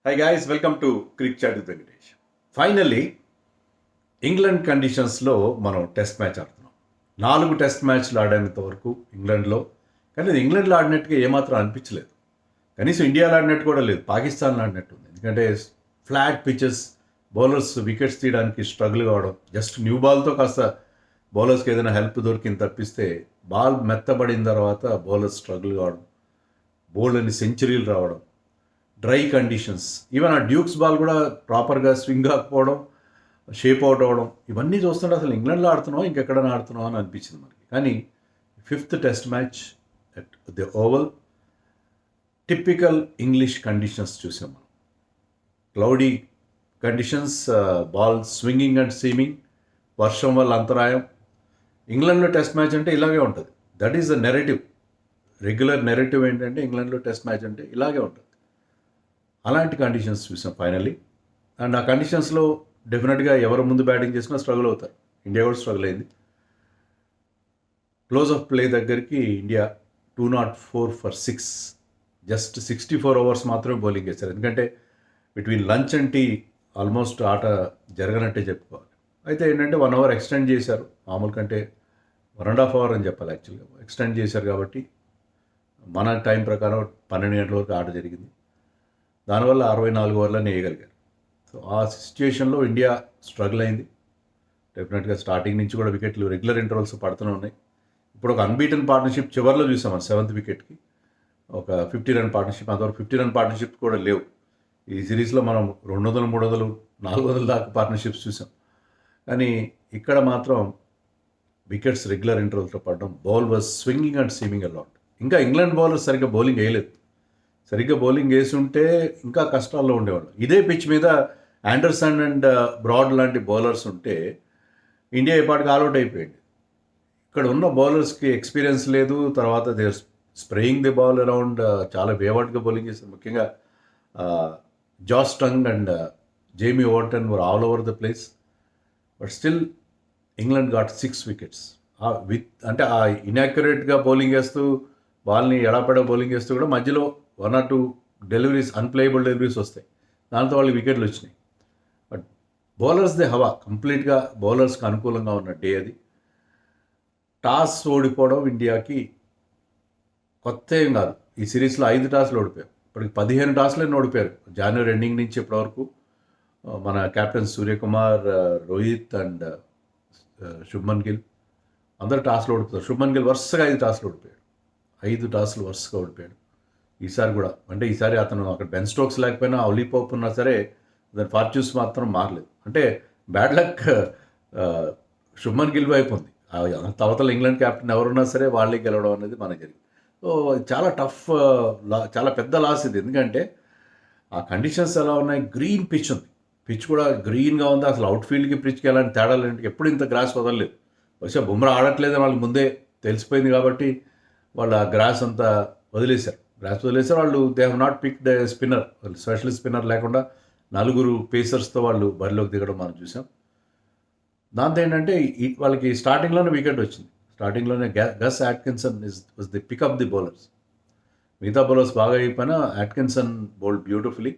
Hi guys, welcome to Cricket Chat with Venkatesh. Finally England కండిషన్స్లో మనం test match ఆడుతున్నాం. 4 test మ్యాచ్లు ఆడేంత వరకు ఇంగ్లాండ్లో, కానీ అది ఇంగ్లాండ్లో ఆడినట్టుగా ఏమాత్రం అనిపించలేదు. కనీసం ఇండియాలో ఆడినట్టు కూడా లేదు, పాకిస్తాన్లో ఆడినట్టు ఉంది. ఎందుకంటే ఫ్లాట్ పిచెస్, బౌలర్స్ వికెట్స్ తీయడానికి స్ట్రగుల్ కావడం, జస్ట్ న్యూ బాల్తో కాస్త బౌలర్స్కి ఏదైనా హెల్ప్ దొరికింది తప్పిస్తే బాల్ మెత్తబడిన తర్వాత బౌలర్స్ స్ట్రగుల్ కావడం, బౌలర్ అని సెంచరీలు రావడం, డ్రై కండిషన్స్, ఈవెన్ ఆ డ్యూక్స్ బాల్ కూడా ప్రాపర్గా స్వింగ్ కాకపోవడం, షేప్ అవుట్ అవ్వడం, ఇవన్నీ చూస్తుంటే అసలు ఇంగ్లాండ్లో ఆడుతున్నాం ఇంకెక్కడైనా ఆడుతున్నాం అని అనిపించింది మనకి. కానీ 5th test match at the oval, typical English conditions చూసాం మనం. Cloudy conditions, ball swinging and seaming, వర్షం వల్ల అంతరాయం. ఇంగ్లాండ్లో టెస్ట్ మ్యాచ్ అంటే ఇలాగే ఉంటుంది. That is the narrative. Regular narrative ఏంటంటే ఇంగ్లాండ్లో టెస్ట్ మ్యాచ్ అంటే ఇలాగే ఉంటుంది. అలాంటి కండిషన్స్ చూసాం ఫైనల్లీ. అండ్ ఆ కండిషన్స్లో డెఫినెట్గా ఎవరు ముందు బ్యాటింగ్ చేసినా స్ట్రగుల్ అవుతారు. ఇండియా కూడా స్ట్రగుల్ అయింది. క్లోజ్ ఆఫ్ ప్లే దగ్గరికి ఇండియా 204 for 6, జస్ట్ 64 hours మాత్రమే బౌలింగ్ చేశారు. ఎందుకంటే between lunch and tea almost ఆట జరగనట్టే చెప్పుకోవాలి. అయితే ఏంటంటే 1 hour ఎక్స్టెండ్ చేశారు, మామూలు కంటే 1.5 hour అని చెప్పాలి యాక్చువల్గా. ఎక్స్టెండ్ చేశారు కాబట్టి మన టైం ప్రకారం 12 గంటల వరకు ఆట జరిగింది. దానివల్ల 64 ఓవర్లని వేయగలిగారు. సో ఆ సిచ్యుయేషన్లో ఇండియా స్ట్రగుల్ అయింది. డెఫినెట్గా స్టార్టింగ్ నుంచి కూడా వికెట్లు రెగ్యులర్ ఇంటర్వల్స్ పడుతూనే ఉన్నాయి. ఇప్పుడు ఒక అన్బీటన్ పార్ట్నర్షిప్ చివరిలో చూసాం మనం 7th వికెట్కి ఒక 50 run పార్ట్నర్షిప్. అంతవరకు 50 run పార్ట్నర్షిప్ కూడా లేవు ఈ సిరీస్లో. మనం 200, 300, 400 దాకా పార్ట్నర్షిప్స్ చూసాం. కానీ ఇక్కడ మాత్రం వికెట్స్ రెగ్యులర్ ఇంటర్వల్స్లో పడడం, ball was swinging and seaming a lot. ఇంకా ఇంగ్లాండ్ బౌలర్స్ సరిగ్గా బౌలింగ్ వేయలేదు. సరిగ్గా బౌలింగ్ వేసి ఉంటే ఇంకా కష్టాల్లో ఉండేవాళ్ళు. ఇదే పిచ్ మీద ఆండర్సన్ అండ్ బ్రాడ్ లాంటి బౌలర్స్ ఉంటే ఇండియా ఇప్పటికి ఆల్అౌట్ అయిపోయింది. ఇక్కడ ఉన్న బౌలర్స్కి ఎక్స్పీరియన్స్ లేదు. తర్వాత they spraying the ball around, చాలా వేవర్డ్గా బౌలింగ్ చేశారు. ముఖ్యంగా Josh Tongue and Jamie Overton were all over the place. But still England got 6 wickets. అంటే ఆ ఇన్యాక్యురేట్గా బౌలింగ్ చేస్తూ, బాల్ని ఎడాపెడా బౌలింగ్ చేస్తూ కూడా మధ్యలో 1 or 2 డెలివరీస్, అన్ప్లేయబుల్ డెలివరీస్ వస్తాయి. దాంతో వాళ్ళకి వికెట్లు వచ్చినాయి. బట్ బౌలర్స్దే హవా కంప్లీట్గా బౌలర్స్కి అనుకూలంగా ఉన్న డే అది. టాస్ ఓడిపోవడం ఇండియాకి కొత్త ఏం కాదు. ఈ సిరీస్లో 5 టాస్లు ఓడిపోయారు. ఇప్పటికి 15 టాస్లే ఓడిపోయారు జనవరి ఎండింగ్ నుంచి ఇప్పటివరకు. మన కెప్టెన్ సూర్యకుమార్, రోహిత్ అండ్ శుభ్మన్ గిల్ అందరు టాస్లు ఓడిపోతారు. శుభ్మన్ గిల్ వరుసగా 5 టాస్లు ఓడిపోయాడు. 5 టాస్లు వరుసగా ఓడిపోయాడు. ఈసారి కూడా అంటే ఈసారి అతను అక్కడ బెన్ స్టోక్స్ లేకపోయినా, అవులీ పోప్ ఉన్నా సరే దాని ఫార్చ్యూన్స్ మాత్రం మారలేదు. అంటే బ్యాడ్ లక్ శుభ్మన్ గిల్ వైపు ఉంది. అవతల ఇంగ్లాండ్ కెప్టెన్ ఎవరున్నా సరే వాళ్ళే గెలవడం అనేది మనకు జరిగింది. సో చాలా టఫ్, చాలా పెద్ద లాస్ ఇది. ఎందుకంటే ఆ కండిషన్స్ ఎలా ఉన్నాయి, గ్రీన్ పిచ్ ఉంది, పిచ్ కూడా గ్రీన్గా ఉంది. అసలు అవుట్ ఫీల్డ్కి పిచ్కి ఎలాంటి తేడాలు ఏంటి, ఎప్పుడు ఇంత గ్రాస్ వదలలేదు. బహుశా బుమ్రా ఆడట్లేదని వాళ్ళకి ముందే తెలిసిపోయింది కాబట్టి వాళ్ళు ఆ గ్రాస్ అంతా వదిలేశారు. వాళ్ళు they have not picked spinner, special spinner లేకుండా 4 పేసర్స్తో వాళ్ళు బరిలోకి దిగడం మనం చూసాం. దాంతో ఏంటంటే వాళ్ళకి స్టార్టింగ్లోనే వికెట్ వచ్చింది. స్టార్టింగ్లోనే Gus Atkinson was the pick of the bowlers. మిగతా బౌలర్స్ బాగా అయిపోయినా అట్కిన్సన్ బౌల్డ్ బ్యూటిఫుల్లీ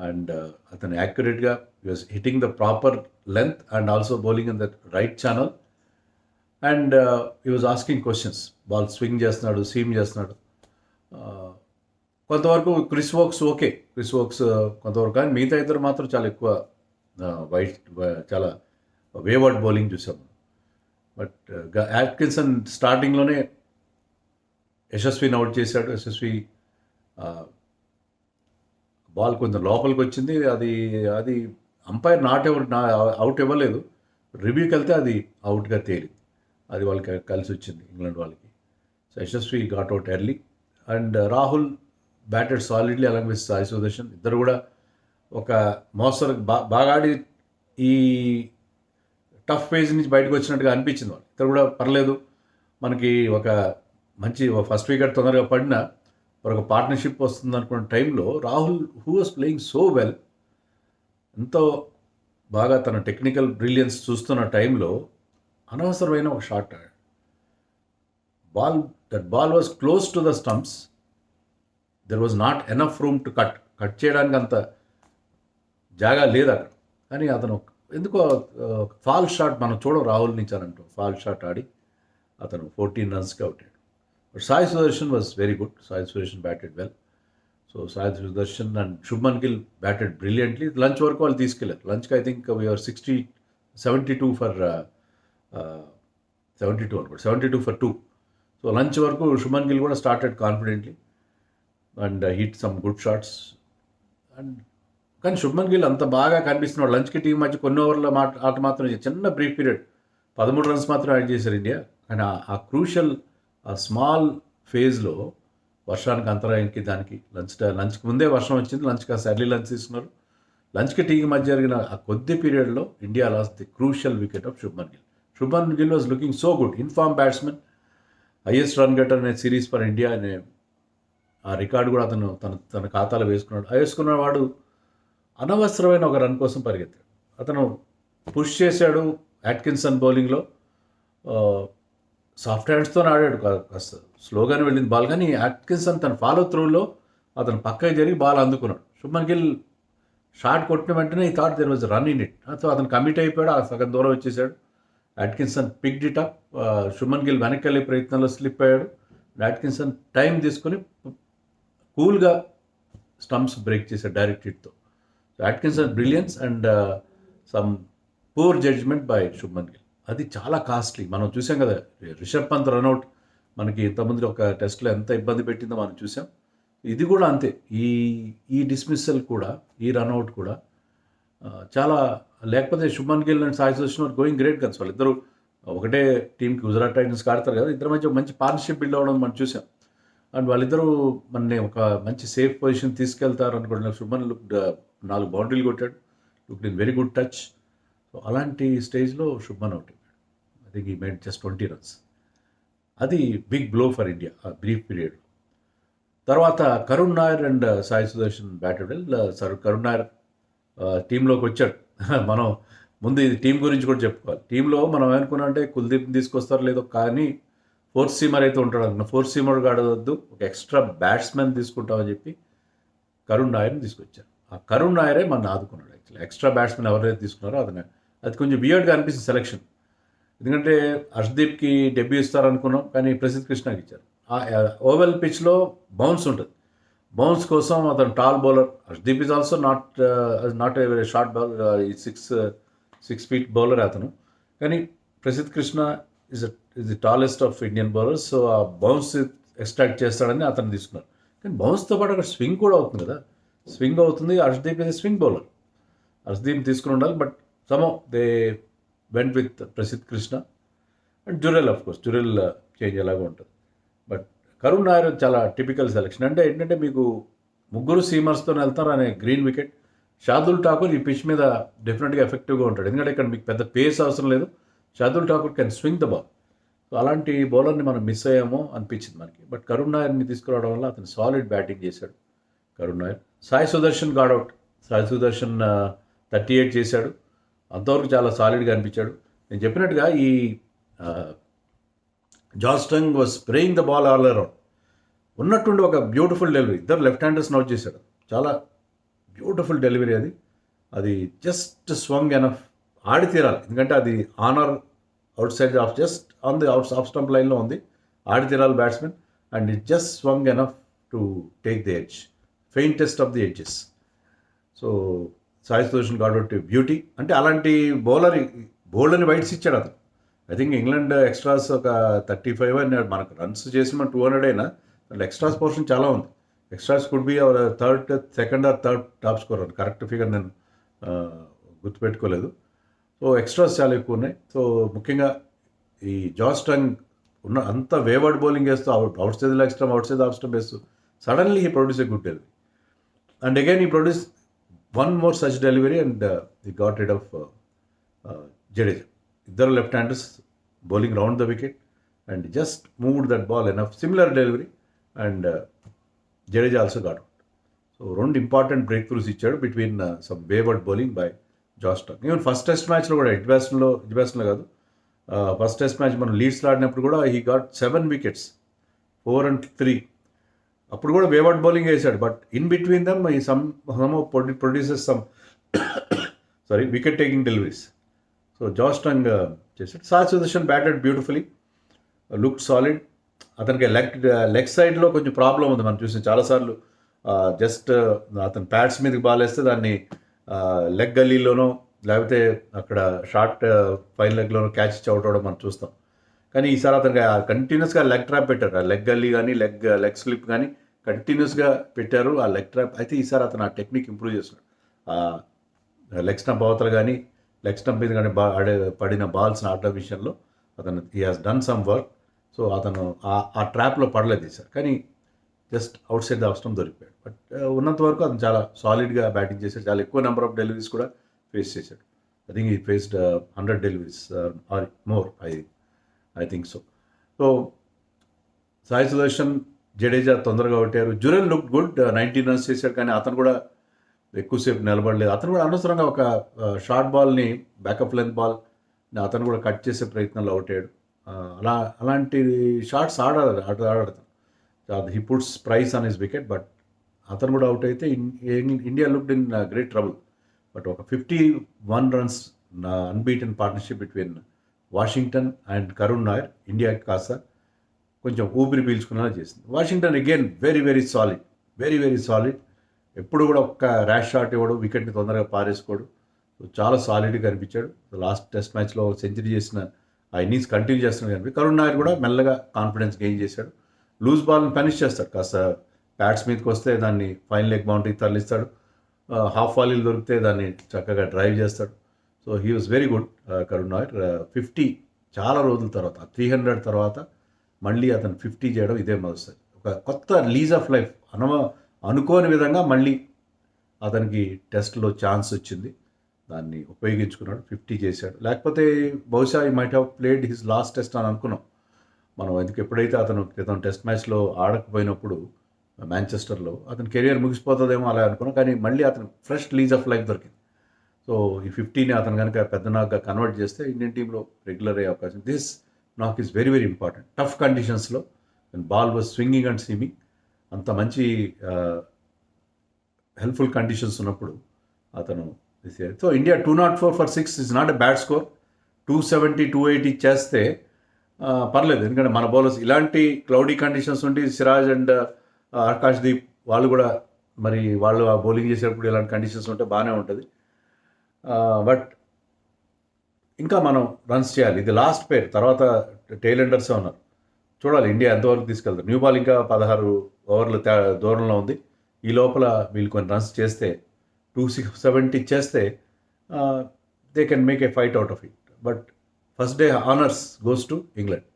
అండ్ అతను యాక్యురేట్గా was hitting the proper length and also bowling in the right channel. And he was asking questions. Ball swing చేస్తున్నాడు, seam చేస్తున్నాడు. కొంతవరకు Chris Woakes కొంతవరకు, కానీ మిగతా ఇద్దరు మాత్రం చాలా ఎక్కువ చాలా వేవర్డ్ బౌలింగ్ చూసాము. బట్ అట్కిన్సన్ స్టార్టింగ్లోనే యశస్విని అవుట్ చేశాడు. యశస్వి బాల్ కొంచెం లోపలికి వచ్చింది. అది అంపైర్ అవుట్ ఇవ్వలేదు. రివ్యూకి వెళ్తే అది అవుట్గా తేలింది. అది వాళ్ళకి కలిసి వచ్చింది ఇంగ్లాండ్ వాళ్ళకి. So Yashasvi got out early and Rahul batted solidly along with Sai Sudarshan. ఇద్దరు కూడా ఒక మోస్తరు బాగా ఆడి ఈ టఫ్ ఫేజ్ నుంచి బయటకు వచ్చినట్టుగా అనిపించింది వాళ్ళు. ఇద్దరు కూడా పర్లేదు, మనకి ఒక మంచి ఫస్ట్ వికెట్ తొందరగా పడినా ఒక పార్ట్నర్షిప్ వస్తుంది అనుకున్న టైంలో Rahul who was playing so well, ఎంతో బాగా తన టెక్నికల్ బ్రిలియన్స్ చూస్తున్న టైంలో అనవసరమైన ఒక షాట్ ఆడాడు. That ball was close to the stumps. There was not enough room to cut. Cut చేయడానికి అంత జాగా లేదు అక్కడ. కానీ అతను ఎందుకో ఫాల్ షాట్ మనం చూడం రాహుల్ నుంచి అని అంటాం, ఫాల్ షాట్ ఆడి అతను 14 రన్స్కి అవుట్ అయ్యాడు. But Sai Sudarshan was very good. Sai Sudharsan batted well. So Sai Sudarshan and Shubman Gill batted brilliantly. Lunch వరకు వాళ్ళు తీసుకెళ్ళారు. లంచ్కి ఐ థింక్ వీఆర్ 72 ఫర్ 72 అనుకోండి, 72 ఫర్ 2. సో లంచ్ వరకు శుభ్మన్ గిల్ కూడా started confidently and hit some good shots. And కానీ శుభ్మన్ గిల్ అంత బాగా కనిపిస్తున్నాడు. లంచ్కి టీం మధ్య కొన్ని ఓవర్ల ఆట మాత్రం చిన్న బ్రీఫ్ పీరియడ్ 13 రన్స్ మాత్రం యాడ్ చేశారు ఇండియా. కానీ ఆ క్రూషల్ ఆ స్మాల్ ఫేజ్లో వర్షానికి అంతరాయంకి దానికి లంచ్కి ముందే వర్షం వచ్చింది. లంచ్ కాస్త ఎర్లీ లంచ్ తీసుకున్నారు. లంచ్కి టీకి మధ్య జరిగిన ఆ కొద్ది పీరియడ్లో India last the crucial wicket of Shubman Gill. Shubman Gill was looking so good, inform batsmen, highest run getter అనే సిరీస్ ఫర్ ఇండియా అనే ఆ రికార్డు కూడా అతను తన ఖాతాలో వేసుకున్నాడు. వేసుకున్నవాడు అనవసరమైన ఒక రన్ కోసం పరిగెత్తాడు. అతను పుష్ చేశాడు అట్కిన్సన్ బౌలింగ్లో, సాఫ్ట్ హ్యాండ్స్తో ఆడాడు, కాస్త స్లోగానే వెళ్ళింది బాల్. కానీ అట్కిన్సన్ తన ఫాలో త్రూలో అతను పక్కకి జరిగి బాల్ అందుకున్నాడు. శుభ్మన్ గిల్ షాట్ కొట్టిన వెంటనే he thought there was run in it. So అతను కమిట్ అయిపోయాడు, ఆ సగం దూరం వచ్చేసాడు. Atkinson picked it up. Shubman Gill వెనక్కి వెళ్ళే ప్రయత్నంలో స్లిప్ అయ్యాడు. అట్కిన్సన్ టైం తీసుకొని కూల్గా స్టంప్స్ బ్రేక్ చేశాడు డైరెక్ట్ హిట్తో. Atkinson brilliance and some poor judgement by Shubman Gill. అది చాలా కాస్ట్లీ. మనం చూసాం కదా రిషబ్ పంత్ రన్అట్ మనకి ఇంతకుముందు ఒక టెస్ట్లో ఎంత ఇబ్బంది పెట్టిందో మనం చూసాం. ఇది కూడా అంతే. ఈ డిస్మిస్సల్ కూడా, ఈ రన్అట్ కూడా చాలా, లేకపోతే Shubman Gill and Sai Sudarshan going great guns. వాళ్ళిద్దరూ ఒకటే టీంకి గుజరాత్ టైటన్స్కి ఆడతారు కదా, ఇద్దరు మధ్య మంచి పార్ట్నర్షిప్ బిల్డ్ అవ్వడం మనం చూసాం. అండ్ వాళ్ళిద్దరూ మనని ఒక మంచి సేఫ్ పొజిషన్ తీసుకెళ్తారు అనుకుంటున్నారు. శుభ్మన్ లుక్ 4 బౌండరీలు కొట్టాడు, look in very good touch. So అలాంటి స్టేజ్లో శుభ్మన్ అవుట్ అయ్యాడు. I think he made just 20 runs. అది బిగ్ బ్లో ఫర్ ఇండియా ఆ బ్రీఫ్ పీరియడ్. తర్వాత Karun Nair and Sai Sudharsan batted well. Karun Nair టీంలోకి వచ్చాడు. మనం ముందు ఇది టీం గురించి కూడా చెప్పుకోవాలి. టీంలో మనం ఏమనుకున్నాం అంటే కుల్దీప్ని తీసుకొస్తారు లేదో, కానీ ఫోర్త్ సీమర్ అయితే ఉంటాడు అనుకున్నా. ఫోర్త్ సీమర్ ఆడవద్దు, ఒక ఎక్స్ట్రా బ్యాట్స్మెన్ తీసుకుంటామని చెప్పి కరుణ్ నాయర్ని తీసుకొచ్చారు. ఆ కరుణ్ నాయరే మన ఆదుకున్నాడు. యాక్చువల్లీ ఎక్స్ట్రా బ్యాట్స్మెన్ ఎవరైతే తీసుకున్నారో అది కొంచెం వియర్డ్గా అనిపిస్తుంది సెలెక్షన్. ఎందుకంటే హర్షదీప్కి డెబ్యూ ఇస్తారనుకున్నాం, కానీ ప్రసిద్ధ్ కృష్ణకి ఇచ్చారు. ఓవెల్ పిచ్లో బౌన్స్ ఉంటుంది. బౌన్స్ కోసం అతను tall bowler. Harshdeep is also not a very short bowler, 6 feet bowler అతను. కానీ Prasidh Krishna is the tallest of Indian bowlers. So ఆ బౌన్స్ ఎక్స్ట్రాక్ట్ చేస్తాడని అతను తీసుకున్నారు. కానీ బౌన్స్తో పాటు అక్కడ స్వింగ్ కూడా అవుతుంది కదా, స్వింగ్ అవుతుంది. Harshdeep is swing bowler, Harshdeep తీసుకుని ఉండాలి. But somehow they went with Prasidh Krishna and Jurel. Of course Jurel change ఎలాగో ఉంటుంది. బట్ కరుణ్ నాయర్ చాలా టిపికల్ సెలెక్షన్. అంటే ఏంటంటే మీకు ముగ్గురు సీమర్స్తో వెళ్తారు అనే గ్రీన్ వికెట్. షార్దుల్ ఠాకూర్ ఈ పిచ్ మీద డెఫినెట్గా ఎఫెక్టివ్గా ఉంటాడు, ఎందుకంటే ఇక్కడ మీకు పెద్ద పేస్ అవసరం లేదు. Shardul Thakur can swing the ball. So అలాంటి బౌలర్ని మనం మిస్ అయ్యామో అనిపించింది మనకి. బట్ కరుణ్ నాయర్ని తీసుకురావడం వల్ల అతను సాలిడ్ బ్యాటింగ్ చేశాడు కరుణ్ నాయర్. సాయి సుదర్శన్ గాడౌట్. సాయి సుదర్శన్ 38 చేశాడు. అంతవరకు చాలా సాలిడ్గా అనిపించాడు. నేను చెప్పినట్టుగా ఈ Josh Tongue was spraying the ball all around. ఉన్నట్టుండి ఒక బ్యూటిఫుల్ డెలివరీ, ఇద్దరు లెఫ్ట్ హ్యాండర్స్ అవుట్ చేశాడు. చాలా బ్యూటిఫుల్ డెలివరీ అది జస్ట్ స్వంగ్ ఎనఫ్. ఆడి తీరాలి, ఎందుకంటే అది on or outside off just on the off stump లైన్లో ఉంది. ఆడి తీరాలి batsmen. And it just swung enough to take the edge, faintest of the edges. So Sai Sudharsan got out beauty. అంటే అలాంటి బౌలర్ని వైట్స్ ఇచ్చాడు అతను. ఐ థింక్ ఇంగ్లాండ్ ఎక్స్ట్రాస్ ఒక 35 అన్నాడు. మనకు రన్స్ చేసిన 200 అయినా దాంట్లో ఎక్స్ట్రాస్ పోర్షన్ చాలా ఉంది. Extras could be our second or third top scorer. Correct figure నేను గుర్తుపెట్టుకోలేదు. సో ఎక్స్ట్రాస్ చాలా ఎక్కువ ఉన్నాయి. సో ముఖ్యంగా ఈ జాస్ టంగ్ ఉన్న అంత వేవర్డ్ బౌలింగ్ వేస్తూ outside leg stump, outside off stump వేస్తూ suddenly he produce a good delivery. And again he produce one more such delivery and he got rid of Jadeja. Iddar left handers bowling round the wicket and just moved that ball enough. Similar delivery and Jadeja also got out. So రెండు important break throughs ఇచ్చాడు between some wayward bowling by Josh Tong. Even first test మ్యాచ్లో కూడా ఎడ్జ్బాస్టన్లో కాదు, first test match మనం లీడ్స్లో ఆడినప్పుడు కూడా he got 7 wickets, 4 and 3. అప్పుడు కూడా వేవర్డ్ బౌలింగ్ వేసాడు, but in between them he some produces some sorry wicket taking deliveries. So Josh Tongue చేశాడు. Sai Sudharsan batted beautifully, look solid. అతనికి లెగ్ సైడ్లో కొంచెం ప్రాబ్లం ఉంది, మనం చూసిన చాలాసార్లు. జస్ట్ అతను ప్యాడ్స్ మీదకి బాల్ వేస్తే దాన్ని లెగ్ గల్లీలోనో లేకపోతే అక్కడ షార్ట్ ఫైన్ లెగ్లోనో క్యాచ్ ఇచ్చి అవుట్ అవ్వడం మనం చూస్తాం. కానీ ఈసారి అతనికి కంటిన్యూస్గా లెగ్ ట్రాప్ పెట్టారు. ఆ లెగ్ గల్లీ కానీ లెగ్ స్లిప్ కానీ కంటిన్యూస్గా పెట్టారు ఆ లెగ్ ట్రాప్. అయితే ఈసారి అతను ఆ టెక్నిక్ ఇంప్రూవ్ చేస్తున్నాడు. లెగ్ స్టంప్ అవతల కానీ లెగ్ స్టంప్ మీద కానీ పడిన బాల్స్ని ఆడడం విషయంలో అతను he has done some work. So అతను ఆ ట్రాప్లో పడలేదు ఈసారి, కానీ just outside the off stump దొరికిపోయాడు. బట్ ఉన్నంత వరకు అతను చాలా సాలిడ్గా బ్యాటింగ్ చేశాడు. చాలా ఎక్కువ నెంబర్ ఆఫ్ డెలివరీస్ కూడా ఫేస్ చేశాడు. I think he faced 100 deliveries or more, I think so. So Sai Sudharsan, Jadeja తొందరగా కొట్టారు. జురెల్ లుక్ గుడ్, 19 రన్స్ చేశాడు, కానీ అతను కూడా ఎక్కువసేపు నిలబడలేదు. అతను కూడా అనవసరంగా ఒక షార్ట్ బాల్ని, బ్యాకప్ లెంత్ బాల్ అతను కూడా కట్ చేసే ప్రయత్నంలో అవుట్ అయ్యాడు. అలాంటి షాట్స్ ఆడాడు. He puts price on his wicket, but అతను కూడా అవుట్ అయితే India looked in great trouble. But ఒక 51 runs unbeaten partnership between Washington and Karun Nayar ఇండియాకి కాస్త కొంచెం ఊపిరి పీల్చుకునేలా చేసింది. Washington again very very solid, very very solid. ఎప్పుడు కూడా ఒక్క ర్యాష్ షాట్ ఇవ్వడు, వికెట్ని తొందరగా పారేసుకోడు. చాలా సాలిడ్గా కనిపించాడు. లాస్ట్ టెస్ట్ మ్యాచ్లో సెంచరీ చేసిన ఆ ఇన్నింగ్స్ కంటిన్యూ చేస్తున్నాడు. కనిపి కరుణ్ నాయర్ కూడా మెల్లగా కాన్ఫిడెన్స్ గెయిన్ చేశాడు. లూజ్ బాల్ని పనిష్ చేస్తాడు. కాస్త బ్యాట్స్ మీదకి వస్తే దాన్ని ఫైన్ లెగ్ బౌండరీకి తరలిస్తాడు. హాఫ్ వాలీలు దొరికితే దాన్ని చక్కగా డ్రైవ్ చేస్తాడు. So he was very good Karun Nair. 50 చాలా రోజుల తర్వాత, 300 తర్వాత మళ్ళీ అతను 50 చేయడం ఇదే మొదటిసారి. ఒక కొత్త లీజ్ ఆఫ్ లైఫ్, అనుకోని విధంగా మళ్ళీ అతనికి టెస్ట్లో ఛాన్స్ వచ్చింది, దాన్ని ఉపయోగించుకున్నాడు, 50 చేశాడు. లేకపోతే బహుశా he might have played his last test అని అనుకున్నాం మనం. ఎందుకు ఎప్పుడైతే అతను క్రితం టెస్ట్ మ్యాచ్లో ఆడకపోయినప్పుడు మాంచెస్టర్లో అతని కెరియర్ ముగిసిపోతుందేమో అలా అనుకున్నాం, కానీ మళ్ళీ అతను ఫ్రెష్ లీజ్ ఆఫ్ లైఫ్ దొరికింది. సో ఈ 50ని అతను కనుక పెద్ద నాక్గా కన్వర్ట్ చేస్తే ఇండియన్ టీంలో రెగ్యులర్ అయ్యే అవకాశం. This knock is very very important. Tough కండిషన్స్లో ball was swinging and seaming, అంత మంచి హెల్ప్ఫుల్ కండిషన్స్ ఉన్నప్పుడు అతను. So India 204 for 6 is not a bad score. 270, 280 చేస్తే పర్లేదు, ఎందుకంటే మన బౌలర్స్ ఇలాంటి క్లౌడీ కండిషన్స్ ఉండి సిరాజ్ అండ్ ఆకాష్ దీప్ వాళ్ళు కూడా మరి వాళ్ళు ఆ బౌలింగ్ చేసేటప్పుడు ఇలాంటి కండిషన్స్ ఉంటే బాగానే ఉంటుంది. బట్ ఇంకా మనం రన్స్ చేయాలి. ఇది లాస్ట్ పేర్, తర్వాత టెయిల్ ఎండర్సే ఉన్నారు. చూడాలి ఇండియా ఎంతవరకు తీసుకెళ్తారు. న్యూ బాల్ ఇంకా 16 ఓవర్ల దూరంలో ఉంది. ఈ లోపల వీళ్ళు కొన్ని రన్స్ చేస్తే 270 చేస్తే they can make a fight out of it. But first day honours goes to England.